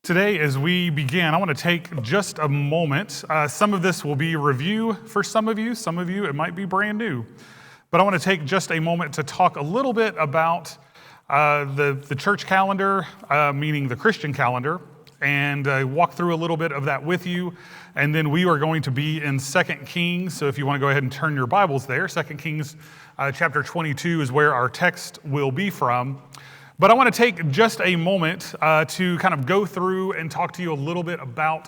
Today, as we begin, I want to take just a moment. Some of this will be review for some of you it might be brand new. But I want to take just a moment to talk a little bit about the church calendar, meaning the Christian calendar, and walk through a little bit of that with you. And then we are going to be in 2 Kings, so if you want to go ahead and turn your Bibles there, 2 Kings chapter 22 is where our text will be from. But I want to take just a moment to kind of go through and talk to you a little bit about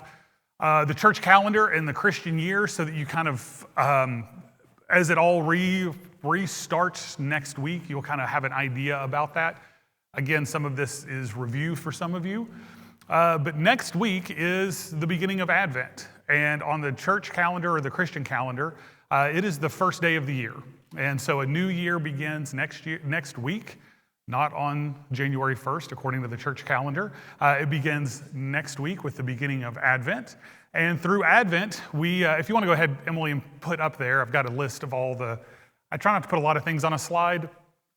the church calendar and the Christian year so that you kind of, as it all restarts next week, you'll kind of have an idea about that. Again, some of this is review for some of you. But next week is the beginning of Advent. And on the church calendar or the Christian calendar, it is the first day of the year. And so a new year begins next week. Not on January 1st, according to the church calendar. It begins next week with the beginning of Advent. And through Advent, if you want to go ahead, Emily, and put up there, I've got a list of I try not to put a lot of things on a slide.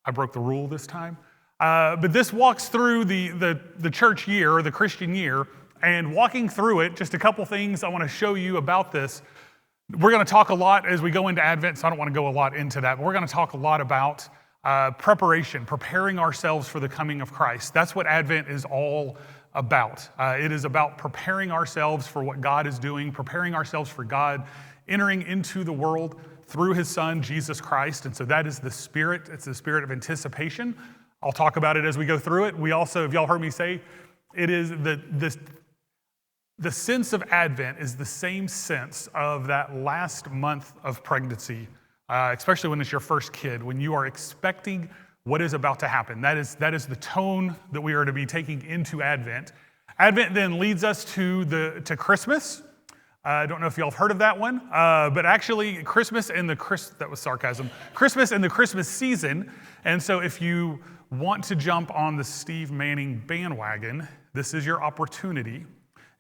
I broke the rule this time. But this walks through the church year, or the Christian year, and walking through it, just a couple things I want to show you about this. We're going to talk a lot as we go into Advent, so I don't want to go a lot into that, but we're going to talk a lot about preparing ourselves for the coming of Christ. That's what Advent is all about. It is about preparing ourselves for what God is doing, preparing ourselves for God entering into the world through his son, Jesus Christ. And so that is the spirit. It's the spirit of anticipation. I'll talk about it as we go through it. We also, if y'all heard me say, it is the sense of Advent is the same sense of that last month of pregnancy. Especially when it's your first kid, when you are expecting what is about to happen. That is the tone that we are to be taking into Advent. Advent then leads us to Christmas. I don't know if y'all have heard of that one, but actually Christmas and that was sarcasm. Christmas and the Christmas season. And so if you want to jump on the Steve Manning bandwagon, this is your opportunity.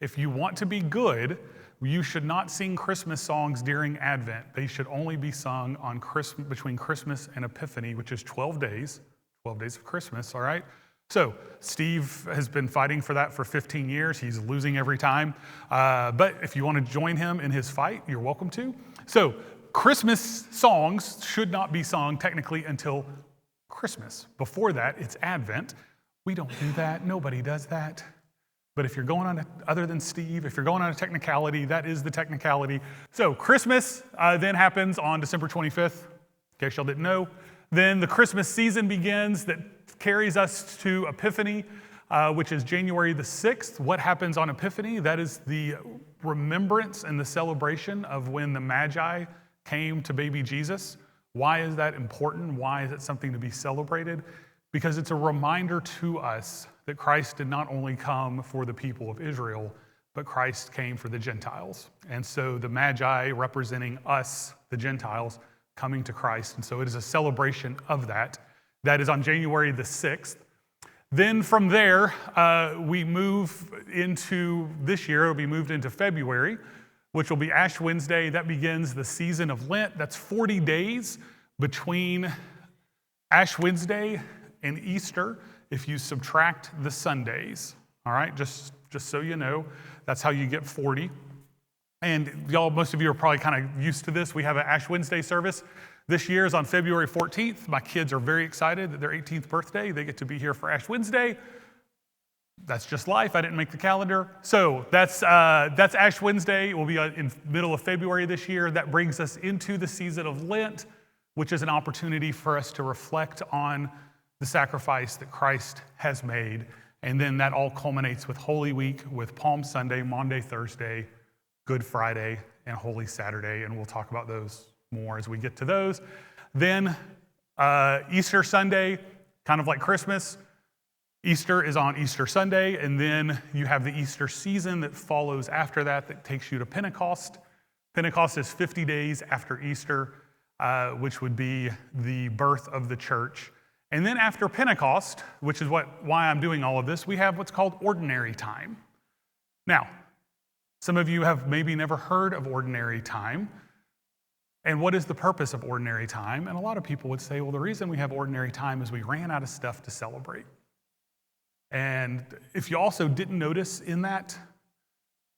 If you want to be good, you should not sing Christmas songs during Advent. They should only be sung on between Christmas and Epiphany, which is 12 days of Christmas, all right? So Steve has been fighting for that for 15 years. He's losing every time. But if you want to join him in his fight, you're welcome to. So Christmas songs should not be sung technically until Christmas. Before that, it's Advent. We don't do that. Nobody does that. But if you're going on, other than Steve, if you're going on a technicality, that is the technicality. So Christmas then happens on December 25th, in case y'all didn't know. Then the Christmas season begins that carries us to Epiphany, which is January the 6th. What happens on Epiphany? That is the remembrance and the celebration of when the Magi came to baby Jesus. Why is that important? Why is it something to be celebrated? Because it's a reminder to us that Christ did not only come for the people of Israel, but Christ came for the Gentiles. And so the Magi representing us, the Gentiles, coming to Christ. And so it is a celebration of that. That is on January the 6th. Then from there, we move into this year, it'll be moved into February, which will be Ash Wednesday. That begins the season of Lent. That's 40 days between Ash Wednesday and Easter. If you subtract the Sundays, all right, just so you know, that's how you get 40. And y'all, most of you are probably kind of used to this. We have an Ash Wednesday service. This year is on February 14th. My kids are very excited that their 18th birthday, they get to be here for Ash Wednesday. That's just life. I didn't make the calendar. So that's Ash Wednesday. It will be in middle of February this year. That brings us into the season of Lent, which is an opportunity for us to reflect on the sacrifice that Christ has made. And then that all culminates with Holy Week, with Palm Sunday, Maundy Thursday, Good Friday, and Holy Saturday. And we'll talk about those more as we get to those. Then Easter Sunday, kind of like Christmas. Easter is on Easter Sunday. And then you have the Easter season that follows after that takes you to Pentecost. Pentecost is 50 days after Easter, which would be the birth of the church. And then after Pentecost, which is why I'm doing all of this, we have what's called ordinary time. Now, some of you have maybe never heard of ordinary time. And what is the purpose of ordinary time? And a lot of people would say, well, the reason we have ordinary time is we ran out of stuff to celebrate. And if you also didn't notice in that,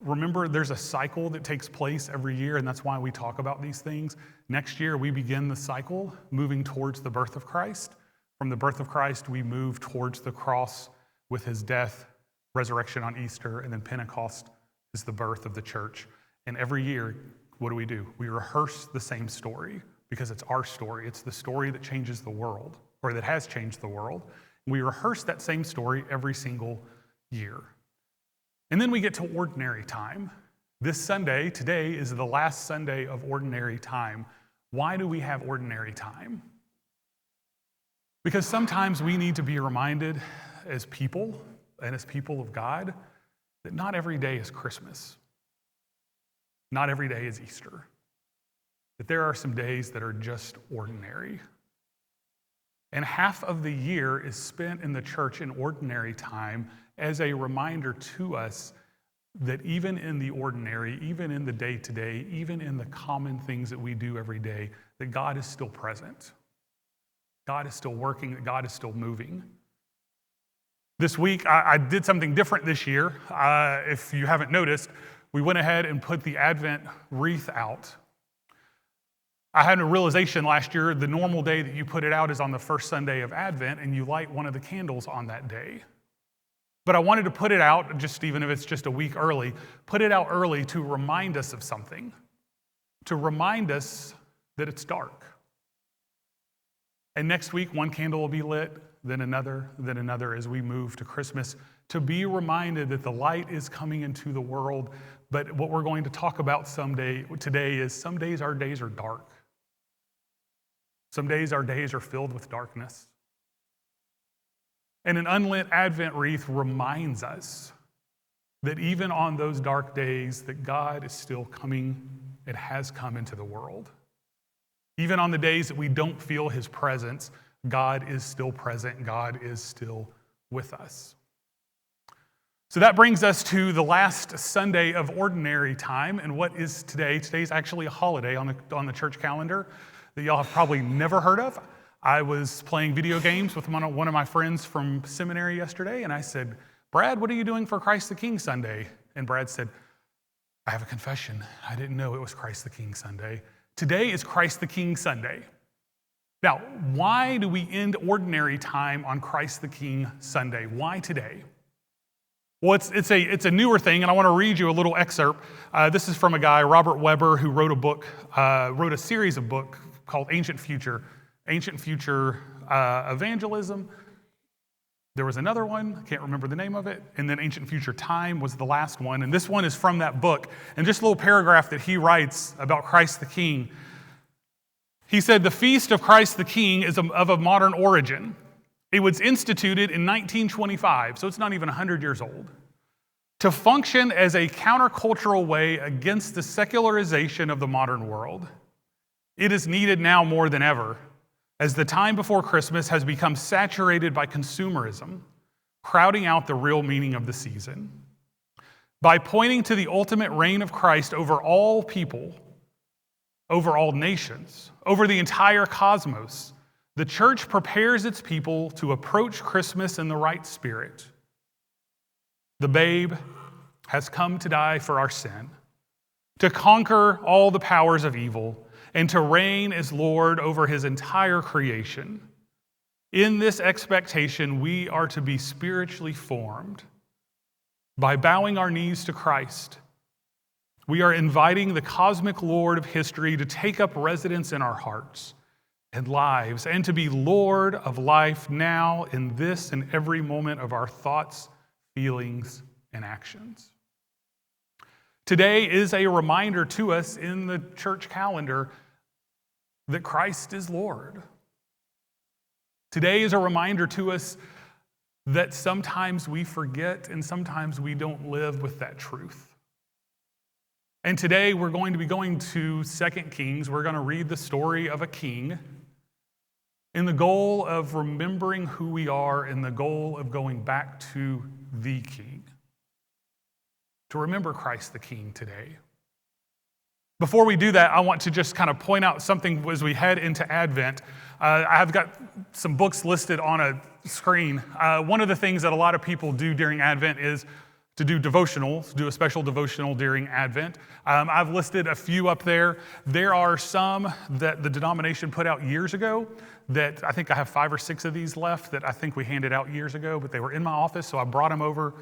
remember there's a cycle that takes place every year, and that's why we talk about these things. Next year, we begin the cycle moving towards the birth of Christ. From the birth of Christ, we move towards the cross with his death, resurrection on Easter, and then Pentecost is the birth of the church. And every year, what do? We rehearse the same story because it's our story. It's the story that changes the world, or that has changed the world. We rehearse that same story every single year. And then we get to ordinary time. This Sunday, today, is the last Sunday of ordinary time. Why do we have ordinary time? Because sometimes we need to be reminded as people and as people of God that not every day is Christmas. Not every day is Easter. That there are some days that are just ordinary. And half of the year is spent in the church in ordinary time as a reminder to us that even in the ordinary, even in the day-to-day, even in the common things that we do every day, that God is still present. God is still working, that God is still moving. This week, I did something different this year. If you haven't noticed, we went ahead and put the Advent wreath out. I had a realization last year, the normal day that you put it out is on the first Sunday of Advent, and you light one of the candles on that day. But I wanted to put it out, just even if it's just a week early, put it out early to remind us of something, to remind us that it's dark. And next week, one candle will be lit, then another as we move to Christmas, to be reminded that the light is coming into the world. But what we're going to talk about today is some days our days are dark. Some days our days are filled with darkness. And an unlit Advent wreath reminds us that even on those dark days, that God is still coming and has come into the world. Even on the days that we don't feel his presence, God is still present. God is still with us. So that brings us to the last Sunday of ordinary time. And what is today? Today's actually a holiday on the church calendar that y'all have probably never heard of. I was playing video games with one of my friends from seminary yesterday, and I said, "Brad, what are you doing for Christ the King Sunday?" And Brad said, "I have a confession. I didn't know it was Christ the King Sunday. Today is Christ the King Sunday." Now, why do we end ordinary time on Christ the King Sunday? Why today? Well, it's a newer thing, and I want to read you a little excerpt. This is from a guy, Robert Weber, who wrote a series of books called Ancient Future Evangelism. There was another one, can't remember the name of it, and then Ancient Future Time was the last one, and this one is from that book. And just a little paragraph that he writes about Christ the King. He said, "The feast of Christ the King is of a modern origin. It was instituted in 1925, so it's not even 100 years old, to function as a countercultural way against the secularization of the modern world. It is needed now more than ever, as the time before Christmas has become saturated by consumerism, crowding out the real meaning of the season. By pointing to the ultimate reign of Christ over all people, over all nations, over the entire cosmos, the church prepares its people to approach Christmas in the right spirit. The babe has come to die for our sin, to conquer all the powers of evil, and to reign as Lord over his entire creation. In this expectation, we are to be spiritually formed. By bowing our knees to Christ, we are inviting the cosmic Lord of history to take up residence in our hearts and lives, and to be Lord of life now in this and every moment of our thoughts, feelings, and actions." Today is a reminder to us in the church calendar that Christ is Lord. Today is a reminder to us that sometimes we forget and sometimes we don't live with that truth. And today we're going to be going to 2 Kings. We're going to read the story of a king in the goal of remembering who we are, in the goal of going back to the King. To remember Christ the King today. Before we do that, I want to just kind of point out something as we head into Advent. I have got some books listed on a screen. One of the things that a lot of people do during Advent is to do devotionals, do a special devotional during Advent. I've listed a few up there. There are some that the denomination put out years ago that I think I have 5 or 6 of these left that I think we handed out years ago, but they were in my office, so I brought them over.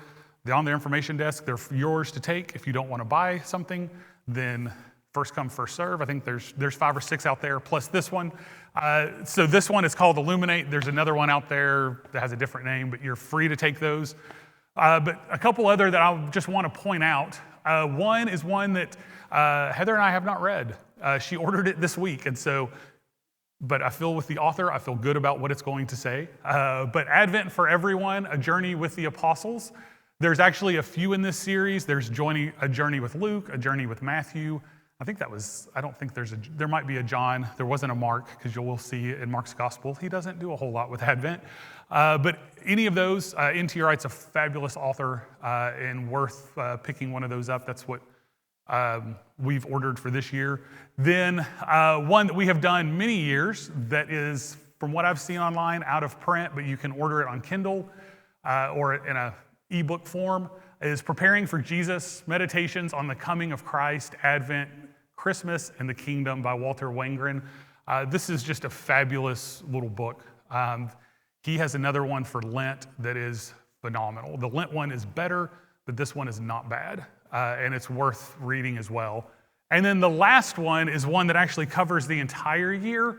They're on the information desk. They're yours to take. If you don't want to buy something, then first come, first serve. I think there's 5 or 6 out there, plus this one. So this one is called Illuminate. There's another one out there that has a different name, but you're free to take those. But a couple other that I just want to point out. One is one that Heather and I have not read. She ordered it this week, but I feel with the author, I feel good about what it's going to say. But Advent for Everyone, A Journey with the Apostles. There's actually a few in this series. There's a journey with Luke, a journey with Matthew. There might be a John. There wasn't a Mark, because you will see in Mark's gospel, he doesn't do a whole lot with Advent. But any of those, N.T. Wright's a fabulous author and worth picking one of those up. That's what we've ordered for this year. Then one that we have done many years that is, from what I've seen online, out of print, but you can order it on Kindle or in an ebook form, is Preparing for Jesus, Meditations on the Coming of Christ, Advent, Christmas, and the Kingdom by Walter Wangerin. This is just a fabulous little book. He has another one for Lent that is phenomenal. The Lent one is better, but this one is not bad, and it's worth reading as well. And then the last one is one that actually covers the entire year,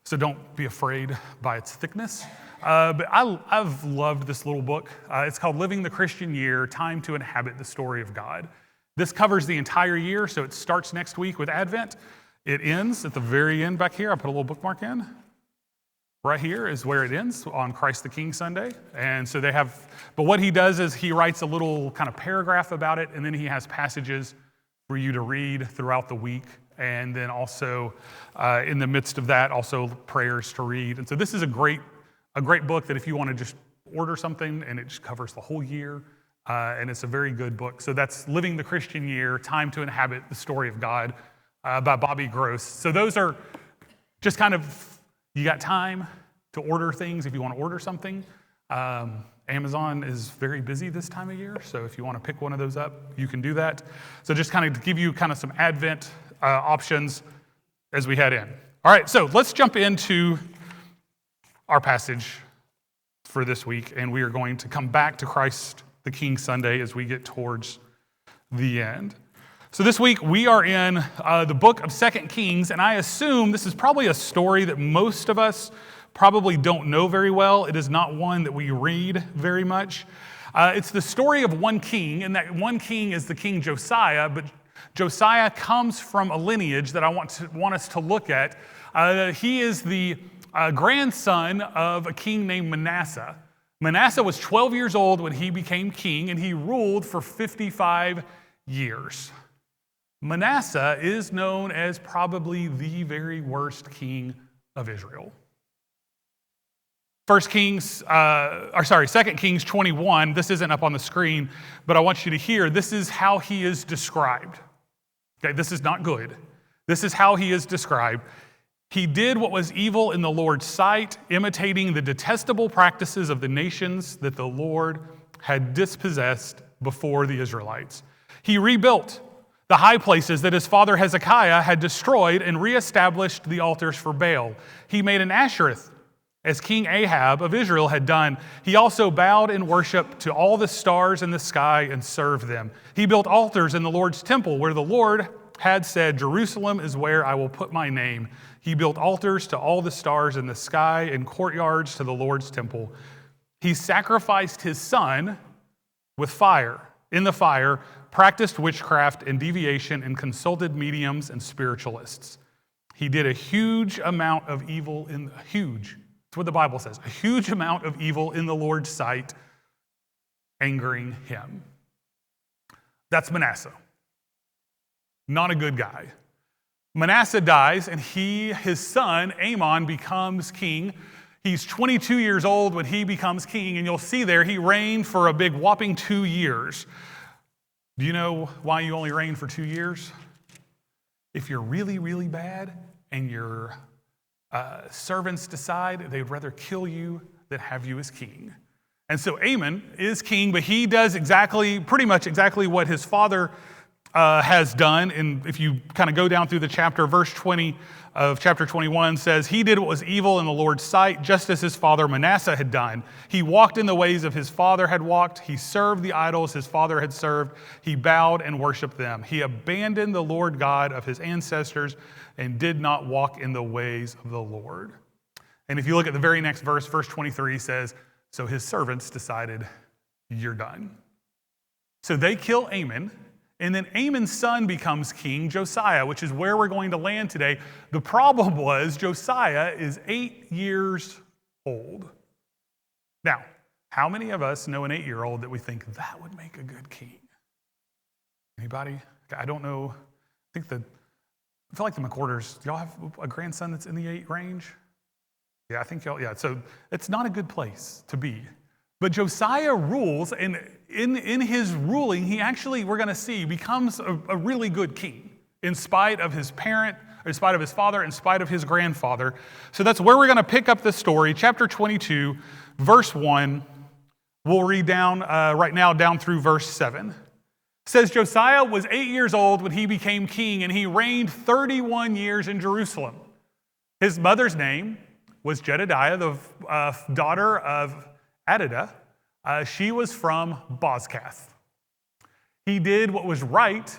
so don't be afraid by its thickness. But I've loved this little book. It's called Living the Christian Year, Time to Inhabit the Story of God. This covers the entire year, so it starts next week with Advent. It ends at the very end back here. I put a little bookmark in. Right here is where it ends on Christ the King Sunday. And so but what he does is he writes a little kind of paragraph about it, and then he has passages for you to read throughout the week. And then also in the midst of that, also prayers to read. And so this is a great book that if you want to just order something and it just covers the whole year, and it's a very good book. So that's Living the Christian Year, Time to Inhabit the Story of God by Bobby Gross. So those are just kind of, you got time to order things if you want to order something. Amazon is very busy this time of year, so if you want to pick one of those up, you can do that. So just kind of to give you kind of some Advent options as we head in. All right, so let's jump into our passage for this week, and we are going to come back to Christ the King Sunday as we get towards the end. So this week we are in the book of 2 Kings, and I assume this is probably a story that most of us probably don't know very well. It is not one that we read very much. It's the story of one king, and that one king is the king Josiah, but Josiah comes from a lineage that I want us to look at. He is the grandson of a king named Manasseh. Manasseh was 12 years old when he became king, and he ruled for 55 years. Manasseh is known as probably the very worst king of Israel. 2 Kings 21, this isn't up on the screen, but I want you to hear, this is how he is described. Okay, this is not good. This is how he is described. He did what was evil in the Lord's sight, imitating the detestable practices of the nations that the Lord had dispossessed before the Israelites. He rebuilt the high places that his father Hezekiah had destroyed and reestablished the altars for Baal. He made an Ashereth, as King Ahab of Israel had done. He also bowed in worship to all the stars in the sky and served them. He built altars in the Lord's temple where the Lord had said, "Jerusalem is where I will put my name." He built altars to all the stars in the sky and courtyards to the Lord's temple. He sacrificed his son with fire. In the fire, practiced witchcraft and deviation and consulted mediums and spiritualists. He did a huge amount of evil that's what the Bible says, a huge amount of evil in the Lord's sight, angering him. That's Manasseh. Not a good guy. Manasseh dies, and his son, Amon, becomes king. He's 22 years old when he becomes king, and you'll see there he reigned for a big whopping 2 years. Do you know why you only reign for 2 years? if you're really, really bad and your servants decide they'd rather kill you than have you as king. And so Amon is king, but he does pretty much exactly what his father has done. And if you kind of go down through the chapter, verse 20 of chapter 21 says, he did what was evil in the Lord's sight, just as his father Manasseh had done. He walked in the ways of his father had walked. He served the idols his father had served. He bowed and worshiped them. He abandoned the Lord God of his ancestors and did not walk in the ways of the Lord. And if you look at the very next verse, verse 23 says, so his servants decided, you're done. So they kill Amon. And then Amon's son becomes king, Josiah, which is where we're going to land today. The problem was Josiah is 8 years old. Now, how many of us know an 8-year-old that we think that would make a good king? Anybody? I don't know. I feel like the McCorders, do y'all have a grandson that's in the 8 range? Yeah, I think y'all, yeah. So it's not a good place to be. But Josiah rules, and in his ruling, he actually, we're going to see, becomes a really good king in spite of his parent, in spite of his father, in spite of his grandfather. So that's where we're going to pick up the story. Chapter 22, verse 1. We'll read down right now down through verse 7. It says, Josiah was 8 years old when he became king, and he reigned 31 years in Jerusalem. His mother's name was Jedediah, the daughter of Adidah. She was from Bozkath. He did what was right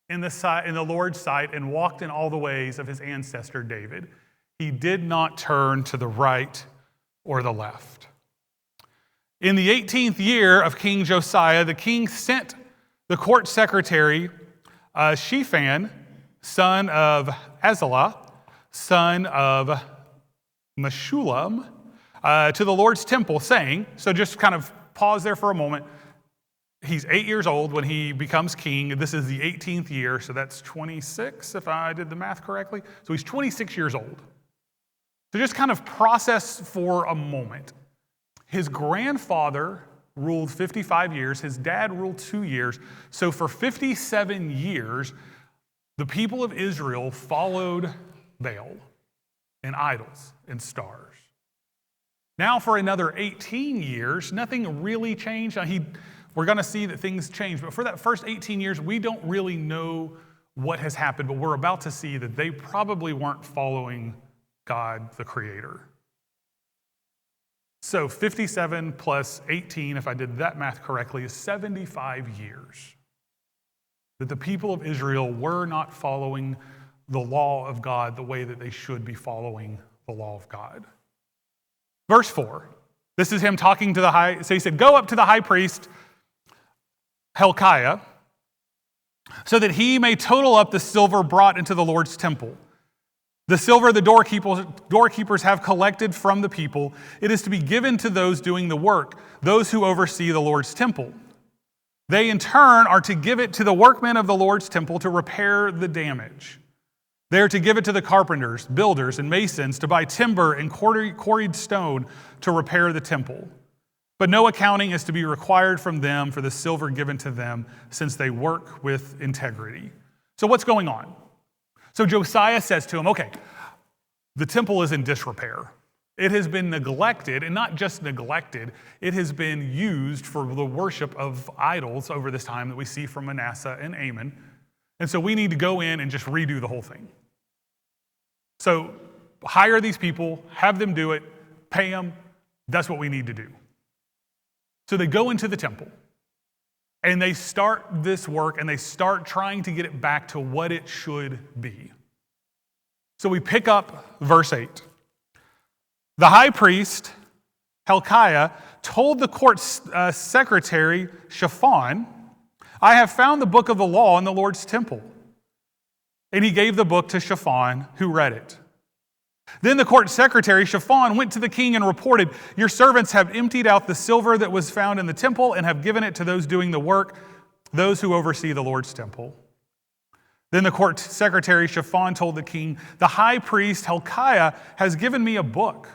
in the Lord's sight and walked in all the ways of his ancestor David. He did not turn to the right or the left. In the 18th year of King Josiah, the king sent the court secretary Shaphan, son of Azaliah, son of Meshullam, to the Lord's temple, saying, so just kind of pause there for a moment. He's 8 years old when he becomes king. This is the 18th year, so that's 26, if I did the math correctly. So he's 26 years old. So just kind of process for a moment. His grandfather ruled 55 years. His dad ruled 2 years. So for 57 years, the people of Israel followed Baal and idols and stars. Now for another 18 years, nothing really changed. Now we're going to see that things change, but for that first 18 years, we don't really know what has happened, but we're about to see that they probably weren't following God, the Creator. So 57 plus 18, if I did that math correctly, is 75 years that the people of Israel were not following the law of God the way that they should be following the law of God. Verse 4, this is him talking to the high, so he said, go up to the high priest, Hilkiah, so that he may total up the silver brought into the Lord's temple. The silver the doorkeepers have collected from the people, it is to be given to those doing the work, those who oversee the Lord's temple. They in turn are to give it to the workmen of the Lord's temple to repair the damage. They are to give it to the carpenters, builders, and masons to buy timber and quarried stone to repair the temple. But no accounting is to be required from them for the silver given to them, since they work with integrity. So what's going on? So Josiah says to him, okay, the temple is in disrepair. It has been neglected, and not just neglected, it has been used for the worship of idols over this time that we see from Manasseh and Amon. And so we need to go in and just redo the whole thing. So hire these people, have them do it, pay them. That's what we need to do. So they go into the temple and they start this work and they start trying to get it back to what it should be. So we pick up verse 8. The high priest, Hilkiah, told the court secretary, Shaphan, I have found the book of the law in the Lord's temple. And he gave the book to Shaphan, who read it. Then the court secretary, Shaphan, went to the king and reported, your servants have emptied out the silver that was found in the temple and have given it to those doing the work, those who oversee the Lord's temple. Then the court secretary, Shaphan, told the king, the high priest, Hilkiah, has given me a book.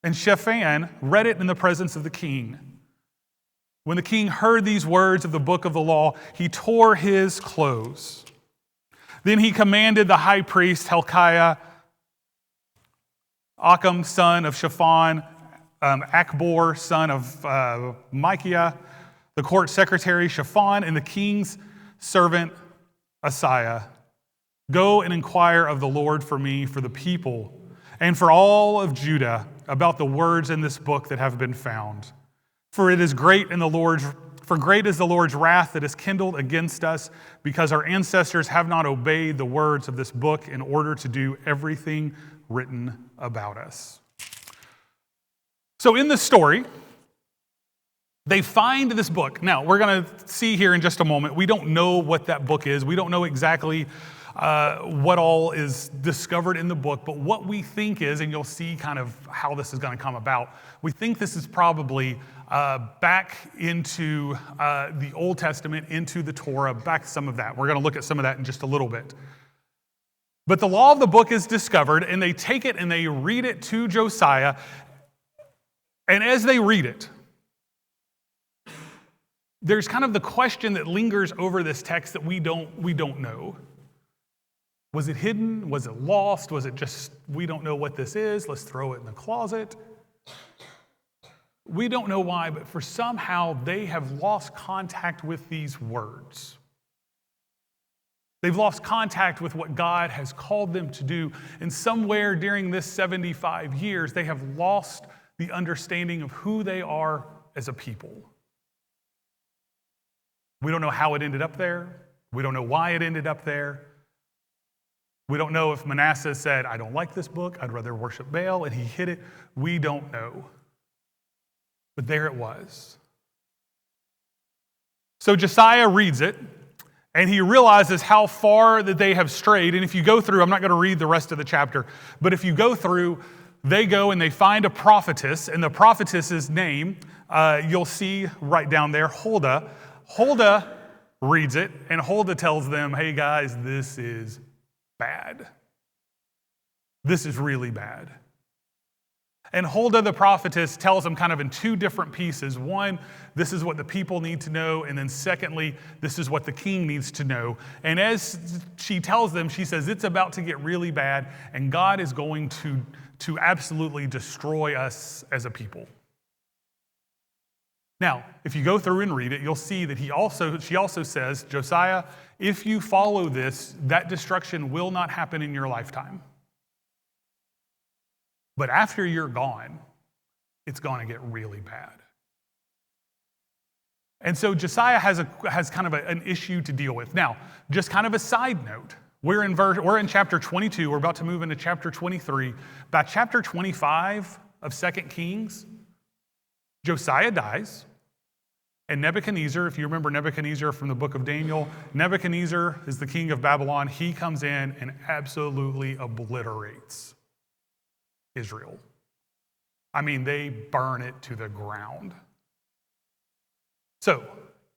And Shaphan read it in the presence of the king. When the king heard these words of the book of the law, he tore his clothes. Then he commanded the high priest Hilkiah, Achim, son of Shaphan, Akbor, son of Micaiah, the court secretary Shaphan, and the king's servant Josiah, go and inquire of the Lord for me, for the people, and for all of Judah about the words in this book that have been found. For it is great in the Lord's For great is the Lord's wrath that is kindled against us, because our ancestors have not obeyed the words of this book in order to do everything written about us. So in this story, they find this book. Now, we're going to see here in just a moment, we don't know what that book is. We don't know exactly what all is discovered in the book, but what we think is, and you'll see kind of how this is going to come about, we think this is probably back into the Old Testament, into the Torah, back some of that. We're going to look at some of that in just a little bit. But the law of the book is discovered, and they take it and they read it to Josiah. And as they read it, there's kind of the question that lingers over this text that we don't know. Was it hidden? Was it lost? Was it just, we don't know what this is, let's throw it in the closet? We don't know why, but for somehow they have lost contact with these words. They've lost contact with what God has called them to do. And somewhere during this 75 years, they have lost the understanding of who they are as a people. We don't know how it ended up there. We don't know why it ended up there. We don't know if Manasseh said, I don't like this book, I'd rather worship Baal, and he hid it. We don't know. But there it was. So Josiah reads it, and he realizes how far that they have strayed. And if you go through, I'm not going to read the rest of the chapter, but if you go through, they go and they find a prophetess, and the prophetess's name, you'll see right down there, Huldah. Huldah reads it, and Huldah tells them, hey guys, this is bad. This is really bad. And Huldah the prophetess tells them kind of in two different pieces. One, this is what the people need to know. And then secondly, this is what the king needs to know. And as she tells them, she says, it's about to get really bad, and God is going to absolutely destroy us as a people. Now, if you go through and read it, you'll see that she also says, Josiah, if you follow this, that destruction will not happen in your lifetime. But after you're gone, it's going to get really bad. And so Josiah has kind of an issue to deal with. Now, just kind of a side note, we're in chapter 22. We're about to move into chapter 23. By chapter 25 of 2 Kings, Josiah dies, and Nebuchadnezzar, if you remember Nebuchadnezzar from the book of Daniel, Nebuchadnezzar is the king of Babylon. He comes in and absolutely obliterates Israel. I mean, they burn it to the ground. So,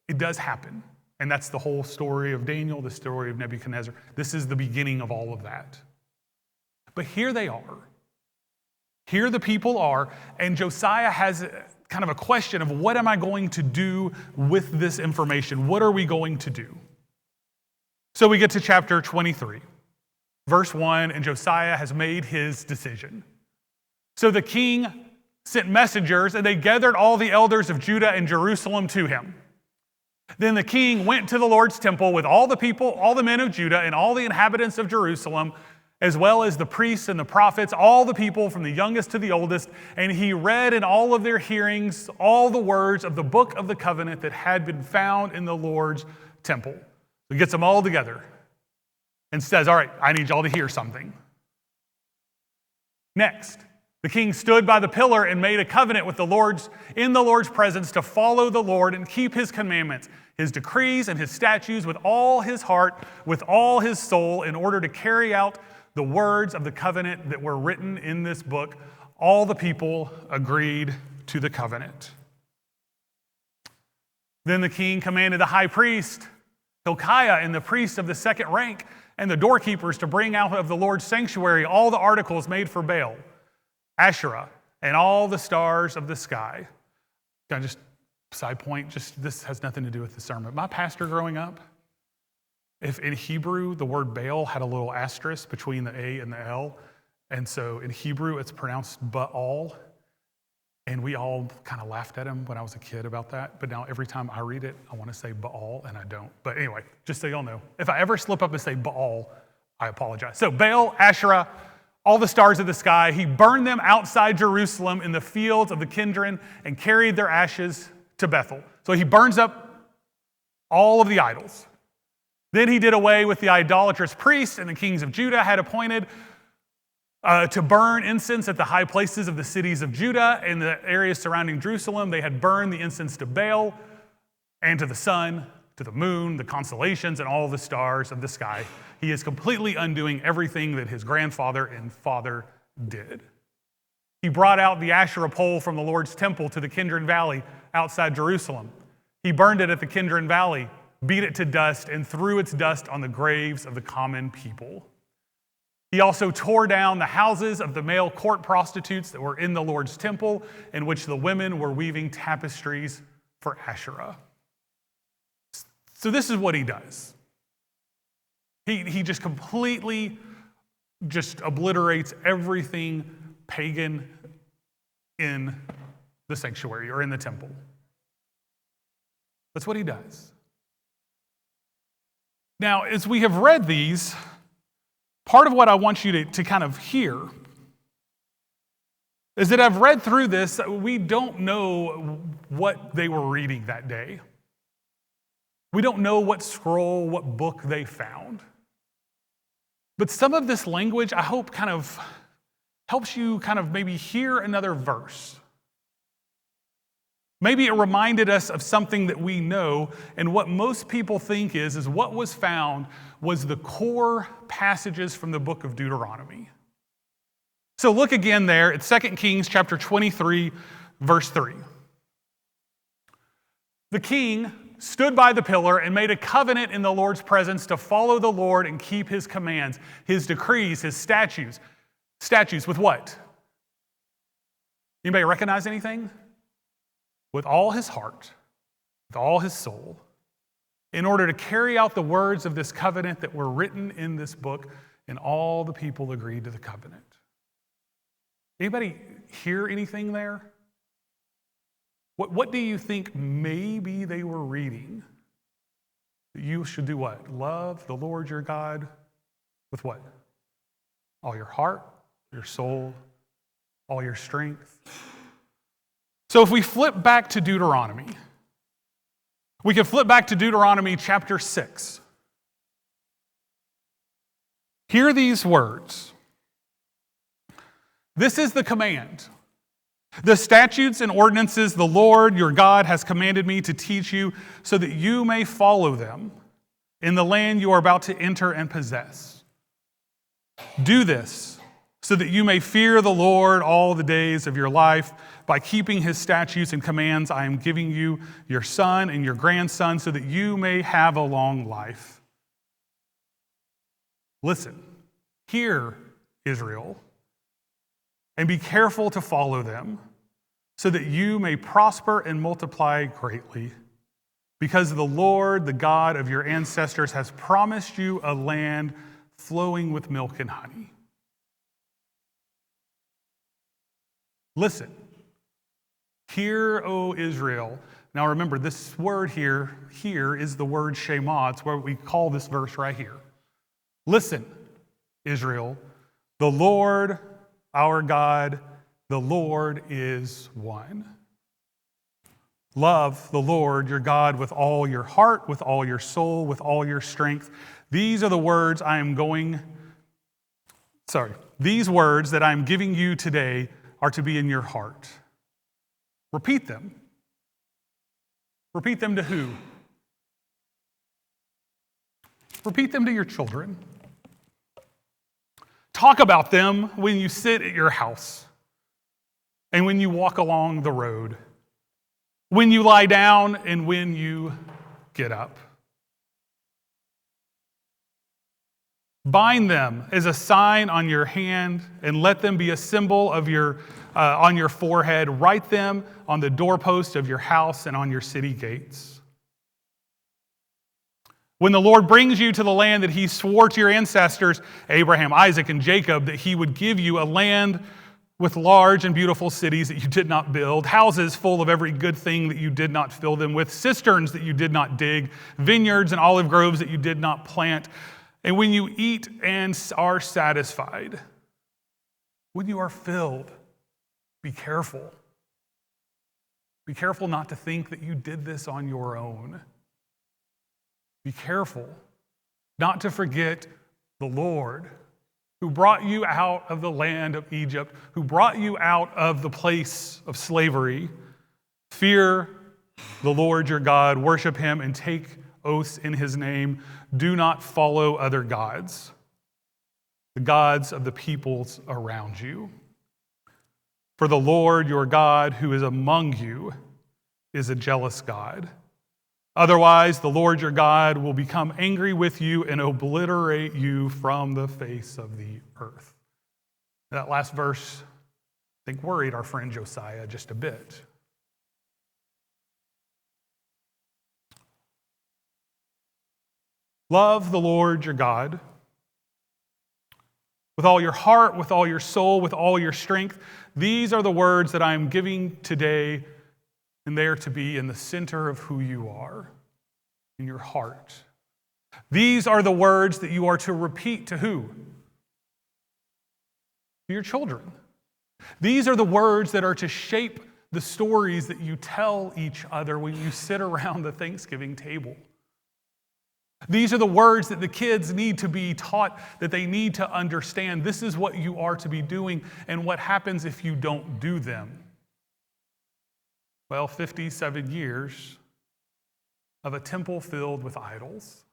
it does happen. And that's the whole story of Daniel, the story of Nebuchadnezzar. This is the beginning of all of that. But here they are. Here the people are, and Josiah has kind of a question of what am I going to do with this information? What are we going to do? So we get to chapter 23, verse 1, and Josiah has made his decision. So the king sent messengers, and they gathered all the elders of Judah and Jerusalem to him. Then the king went to the Lord's temple with all the people, all the men of Judah, and all the inhabitants of Jerusalem, as well as the priests and the prophets, all the people from the youngest to the oldest, and he read in all of their hearings all the words of the book of the covenant that had been found in the Lord's temple. He gets them all together and says, all right, I need y'all to hear something. Next, the king stood by the pillar and made a covenant with in the Lord's presence to follow the Lord and keep his commandments, his decrees and his statutes with all his heart, with all his soul, in order to carry out the words of the covenant that were written in this book. All the people agreed to the covenant. Then the king commanded the high priest, Hilkiah, and the priests of the second rank, and the doorkeepers to bring out of the Lord's sanctuary all the articles made for Baal, Asherah, and all the stars of the sky. Can I just side point, this has nothing to do with the sermon. My pastor growing up, If in Hebrew, the word Baal had a little asterisk between the A and the L, and so in Hebrew, it's pronounced Baal, and we all kind of laughed at him when I was a kid about that, but now every time I read it, I want to say Baal, and I don't. But anyway, just so y'all know, if I ever slip up and say Baal, I apologize. So Baal, Asherah, all the stars of the sky, he burned them outside Jerusalem in the fields of the Kidron and carried their ashes to Bethel. So he burns up all of the idols. Then he did away with the idolatrous priests and the kings of Judah had appointed to burn incense at the high places of the cities of Judah and the areas surrounding Jerusalem. They had burned the incense to Baal and to the sun, to the moon, the constellations, and all the stars of the sky. He is completely undoing everything that his grandfather and father did. He brought out the Asherah pole from the Lord's temple to the Kidron Valley outside Jerusalem. He burned it at the Kidron Valley, beat it to dust, and threw its dust on the graves of the common people. He also tore down the houses of the male court prostitutes that were in the Lord's temple, in which the women were weaving tapestries for Asherah. So this is what he does. He just completely just obliterates everything pagan in the sanctuary or in the temple. That's what he does. Now, as we have read these, part of what I want you to kind of hear is that I've read through this, we don't know what they were reading that day. We don't know what scroll, what book they found. But some of this language, I hope, kind of helps you kind of maybe hear another verse. Maybe it reminded us of something that we know, and what most people think is what was found was the core passages from the book of Deuteronomy. So look again there at 2 Kings chapter 23, verse 3. The king stood by the pillar and made a covenant in the Lord's presence to follow the Lord and keep his commands, his decrees, his statutes. Statutes with what? Anybody recognize anything? With all his heart, with all his soul, in order to carry out the words of this covenant that were written in this book, and all the people agreed to the covenant. Anybody hear anything there? What do you think maybe they were reading? You should do what? Love the Lord your God with what? All your heart, your soul, all your strength. So if we flip back to Deuteronomy, we can flip back to Deuteronomy chapter 6. Hear these words. This is the command. The statutes and ordinances the Lord your God has commanded me to teach you so that you may follow them in the land you are about to enter and possess. Do this so that you may fear the Lord all the days of your life by keeping his statutes and commands I am giving you, your son and your grandson, so that you may have a long life. Listen, hear, Israel, and be careful to follow them, so that you may prosper and multiply greatly, because the Lord, the God of your ancestors, has promised you a land flowing with milk and honey. Listen, hear, O Israel. Now remember, this word here is the word Shema. It's what we call this verse right here. Listen, Israel, the Lord, our God, the Lord is one. Love the Lord your God with all your heart, with all your soul, with all your strength. These are the words these words that I am giving you today are to be in your heart. Repeat them. Repeat them to who? Repeat them to your children. Talk about them when you sit at your house and when you walk along the road, when you lie down and when you get up. Bind them as a sign on your hand and let them be a symbol of on your forehead. Write them on the doorpost of your house and on your city gates. When the Lord brings you to the land that he swore to your ancestors, Abraham, Isaac, and Jacob, that he would give you a land with large and beautiful cities that you did not build, houses full of every good thing that you did not fill them with, cisterns that you did not dig, vineyards and olive groves that you did not plant. And when you eat and are satisfied, when you are filled, be careful. Be careful not to think that you did this on your own. Be careful not to forget the Lord who brought you out of the land of Egypt, who brought you out of the place of slavery. Fear the Lord your God, worship him, and take oaths in his name. Do not follow other gods, the gods of the peoples around you. For the Lord your God, who is among you, is a jealous God. Otherwise, the Lord your God will become angry with you and obliterate you from the face of the earth. That last verse, I think, worried our friend Josiah just a bit. Love the Lord your God with all your heart, with all your soul, with all your strength. These are the words that I am giving today, and they are to be in the center of who you are, in your heart. These are the words that you are to repeat to who? To your children. These are the words that are to shape the stories that you tell each other when you sit around the Thanksgiving table. These are the words that the kids need to be taught, that they need to understand. This is what you are to be doing, and what happens if you don't do them. Well, 57 years of a temple filled with idols.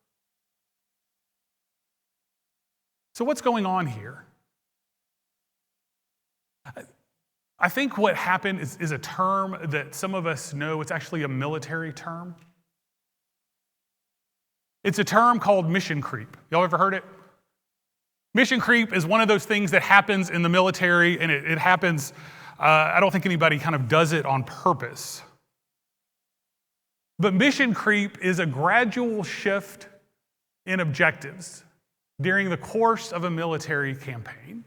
So what's going on here? I think what happened is a term that some of us know. It's actually a military term. It's a term called mission creep. Y'all ever heard it? Mission creep is one of those things that happens in the military, and it happens, I don't think anybody kind of does it on purpose. But mission creep is a gradual shift in objectives during the course of a military campaign.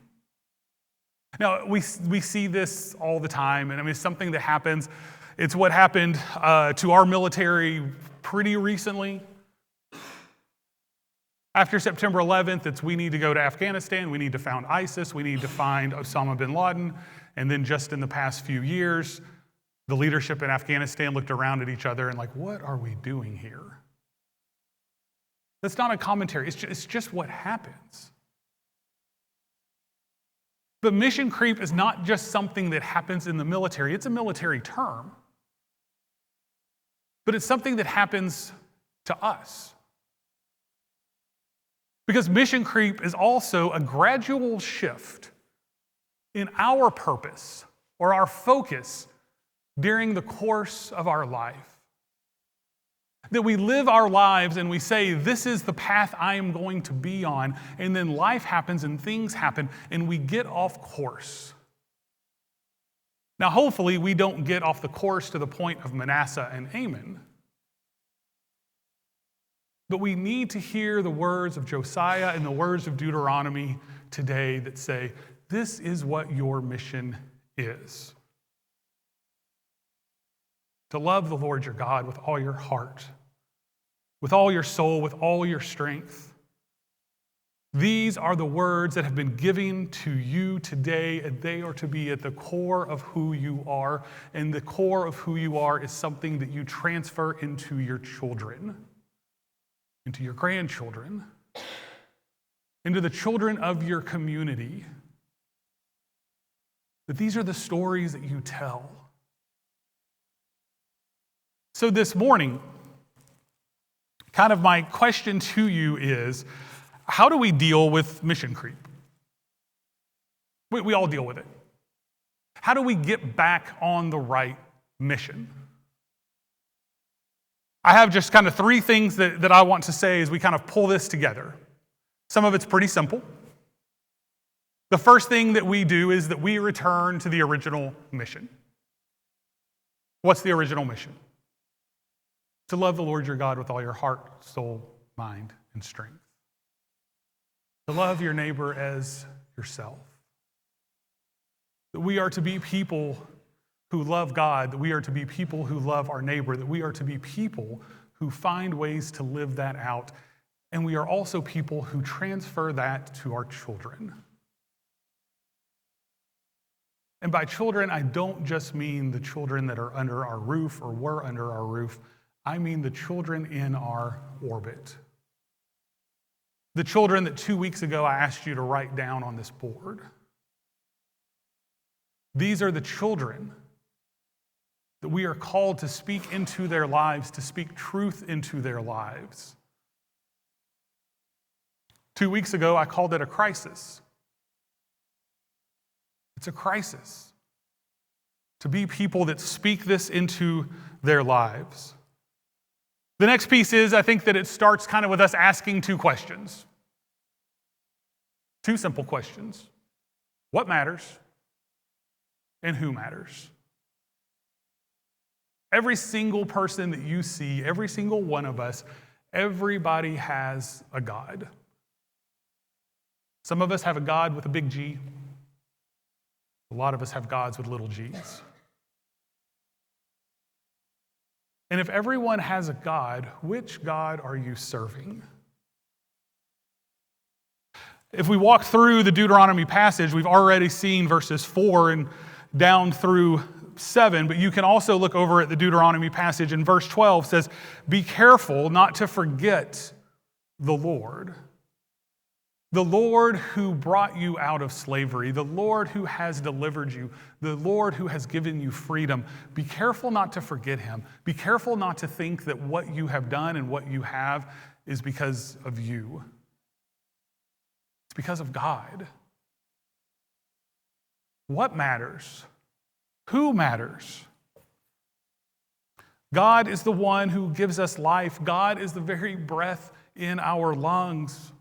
Now, we see this all the time, and I mean, it's something that happens. It's what happened to our military pretty recently. After September 11th, it's we need to go to Afghanistan, we need to find ISIS, we need to find Osama bin Laden, and then just in the past few years, the leadership in Afghanistan looked around at each other and like, what are we doing here? That's not a commentary, it's just what happens. But mission creep is not just something that happens in the military. It's a military term. But it's something that happens to us. Because mission creep is also a gradual shift in our purpose or our focus during the course of our life. That we live our lives and we say, this is the path I am going to be on, and then life happens and things happen and we get off course. Now, hopefully we don't get off the course to the point of Manasseh and Amon. But we need to hear the words of Josiah and the words of Deuteronomy today that say, this is what your mission is. To love the Lord your God with all your heart, with all your soul, with all your strength. These are the words that have been given to you today, and they are to be at the core of who you are. And the core of who you are is something that you transfer into your children, into your grandchildren, into the children of your community. That these are the stories that you tell. So this morning, kind of my question to you is, how do we deal with mission creep? We all deal with it. How do we get back on the right mission? I have just kind of three things that I want to say as we kind of pull this together. Some of it's pretty simple. The first thing that we do is that we return to the original mission. What's the original mission? To love the Lord your God with all your heart, soul, mind, and strength. To love your neighbor as yourself. That we are to be people who love God, that we are to be people who love our neighbor, that we are to be people who find ways to live that out, and we are also people who transfer that to our children. And by children, I don't just mean the children that are under our roof or were under our roof. I mean the children in our orbit. The children that 2 weeks ago I asked you to write down on this board. These are the children that we are called to speak into their lives, to speak truth into their lives. 2 weeks ago, I called it a crisis. It's a crisis to be people that speak this into their lives. The next piece is, I think that it starts kind of with us asking two questions. Two simple questions. What matters? And who matters? Every single person that you see, every single one of us, everybody has a God. Some of us have a God with a big G. A lot of us have gods with little g's. And if everyone has a God, which God are you serving? If we walk through the Deuteronomy passage, we've already seen verses 4 and down through 7, but you can also look over at the Deuteronomy passage, and verse 12 says, "Be careful not to forget the Lord who brought you out of slavery, the Lord who has delivered you, the Lord who has given you freedom. Be careful not to forget him. Be careful not to think that what you have done and what you have is because of you. It's because of God." What matters? Who matters? God is the one who gives us life. God is the very breath in our lungs.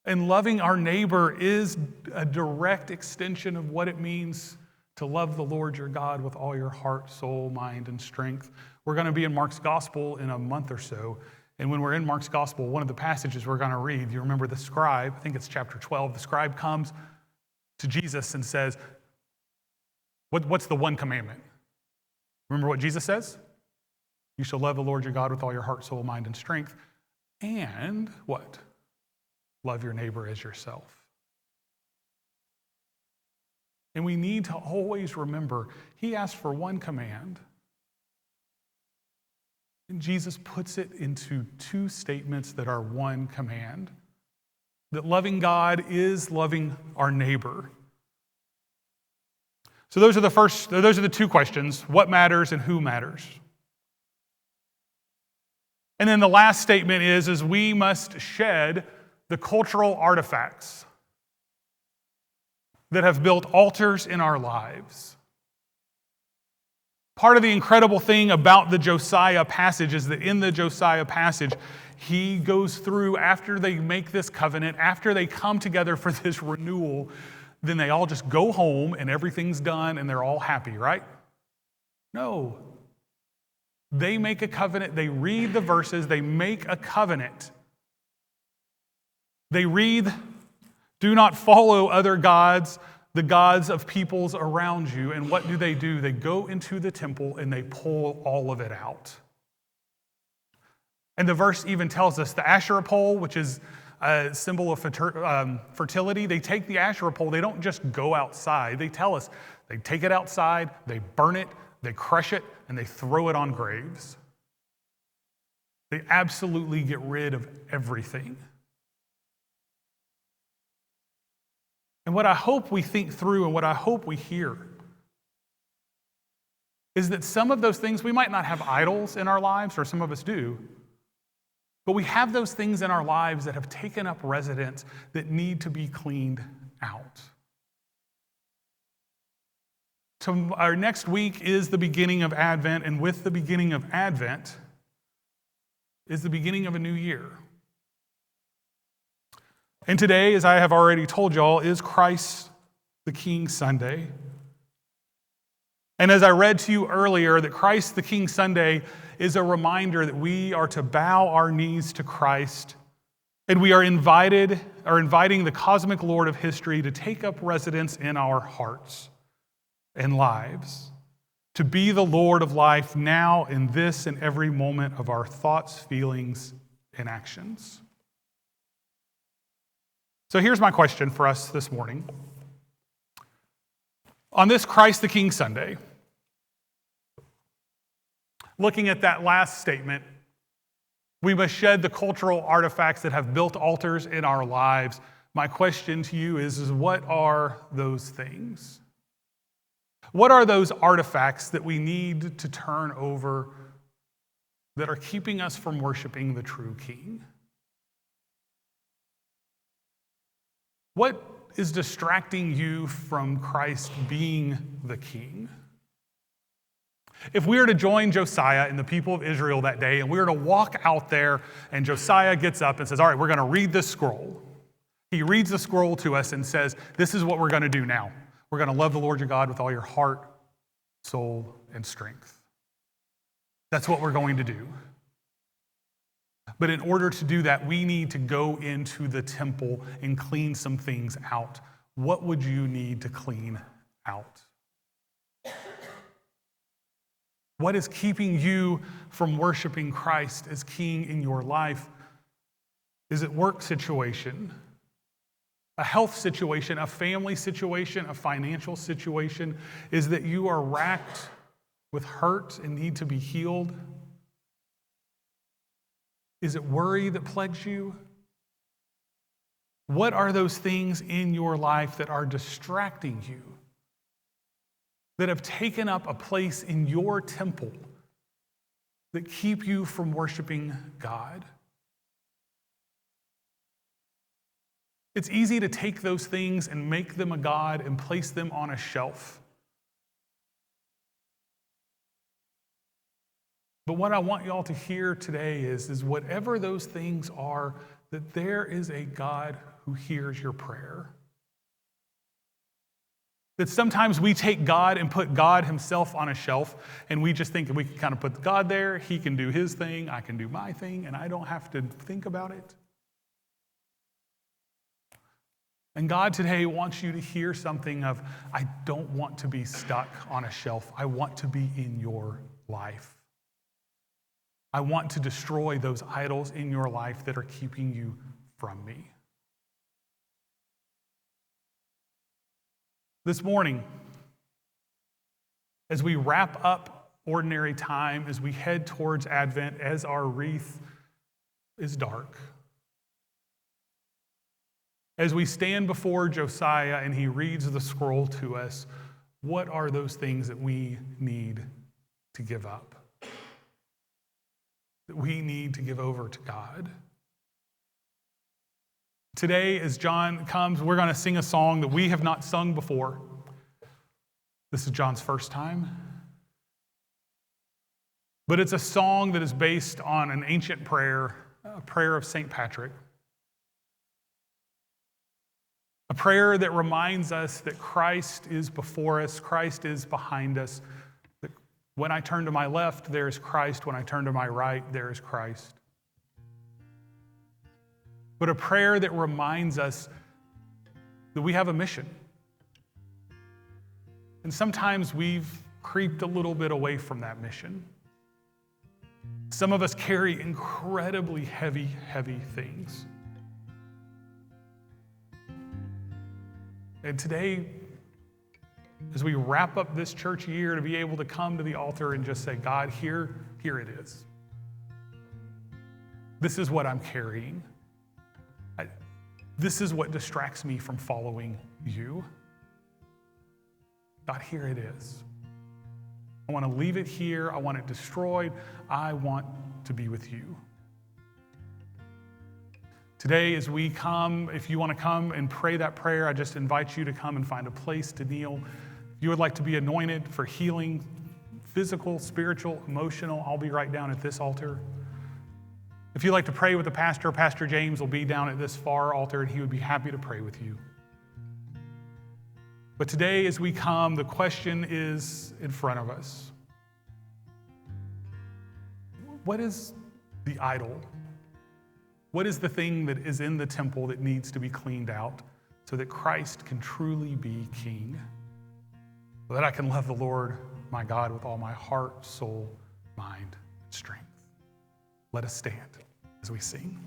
And loving our neighbor is a direct extension of what it means to love the Lord your God with all your heart, soul, mind, and strength. We're going to be in Mark's Gospel in a month or so. And when we're in Mark's Gospel, one of the passages we're going to read, you remember the scribe, I think it's chapter 12, the scribe comes to Jesus and says, what's the one commandment? Remember what Jesus says? You shall love the Lord your God with all your heart, soul, mind, and strength. And what? Love your neighbor as yourself. And we need to always remember, he asked for one command. And Jesus puts it into two statements that are one command. That loving God is loving our neighbor. So those are the two questions. What matters and who matters? And then the last statement is we must shed the cultural artifacts that have built altars in our lives. Part of the incredible thing about the Josiah passage is that in the Josiah passage, he goes through, after they make this covenant, after they come together for this renewal, then they all just go home and everything's done and they're all happy, right? No. They make a covenant, they read the verses, they make a covenant. They read, "Do not follow other gods, the gods of peoples around you." And what do? They go into the temple and they pull all of it out. And the verse even tells us the Asherah pole, which is a symbol of fertility, they take the Asherah pole, they don't just go outside. They tell us they take it outside, they burn it, they crush it, and they throw it on graves. They absolutely get rid of everything. And what I hope we think through and what I hope we hear is that some of those things, we might not have idols in our lives, or some of us do, but we have those things in our lives that have taken up residence that need to be cleaned out. So our next week is the beginning of Advent, and with the beginning of Advent is the beginning of a new year. And today, as I have already told y'all, is Christ the King Sunday. And as I read to you earlier, that Christ the King Sunday is a reminder that we are to bow our knees to Christ, and we are inviting the cosmic Lord of history to take up residence in our hearts and lives, to be the Lord of life now in this and every moment of our thoughts, feelings, and actions. So here's my question for us this morning. On this Christ the King Sunday, looking at that last statement, we must shed the cultural artifacts that have built altars in our lives. My question to you is what are those things? What are those artifacts that we need to turn over that are keeping us from worshiping the true King? What is distracting you from Christ being the King? If we were to join Josiah and the people of Israel that day, and we were to walk out there, and Josiah gets up and says, all right, we're going to read this scroll. He reads the scroll to us and says, this is what we're going to do now. We're going to love the Lord your God with all your heart, soul, and strength. That's what we're going to do. But in order to do that, we need to go into the temple and clean some things out. What would you need to clean out? What is keeping you from worshiping Christ as King in your life? Is it work situation, a health situation, a family situation, a financial situation? Is that you are racked with hurt and need to be healed? Is it worry that plagues you? What are those things in your life that are distracting you, that have taken up a place in your temple that keep you from worshiping God? It's easy to take those things and make them a god and place them on a shelf. But what I want y'all to hear today is whatever those things are, that there is a God who hears your prayer. That sometimes we take God and put God himself on a shelf, and we just think we can kind of put God there, he can do his thing, I can do my thing, and I don't have to think about it. And God today wants you to hear something of, I don't want to be stuck on a shelf. I want to be in your life. I want to destroy those idols in your life that are keeping you from me. This morning, as we wrap up ordinary time, as we head towards Advent, as our wreath is dark, as we stand before Josiah and he reads the scroll to us, what are those things that we need to give up? That we need to give over to God? Today, as John comes, we're going to sing a song that we have not sung before. This is John's first time. But it's a song that is based on an ancient prayer, a prayer of St. Patrick. A prayer that reminds us that Christ is before us, Christ is behind us. That when I turn to my left, there is Christ. When I turn to my right, there is Christ. But a prayer that reminds us that we have a mission. And sometimes we've creeped a little bit away from that mission. Some of us carry incredibly heavy, heavy things. And today, as we wrap up this church year, to be able to come to the altar and just say, God, here it is. This is what I'm carrying. This is what distracts me from following you. God, here it is. I want to leave it here. I want it destroyed. I want to be with you. Today, as we come, if you want to come and pray that prayer, I just invite you to come and find a place to kneel. If you would like to be anointed for healing, physical, spiritual, emotional, I'll be right down at this altar. If you'd like to pray with the pastor, Pastor James will be down at this far altar, and he would be happy to pray with you. But today, as we come, the question is in front of us. what is the idol? What is the thing that is in the temple that needs to be cleaned out so that Christ can truly be king? So that I can love the Lord my God with all my heart, soul, mind, and strength. Let us stand as we sing.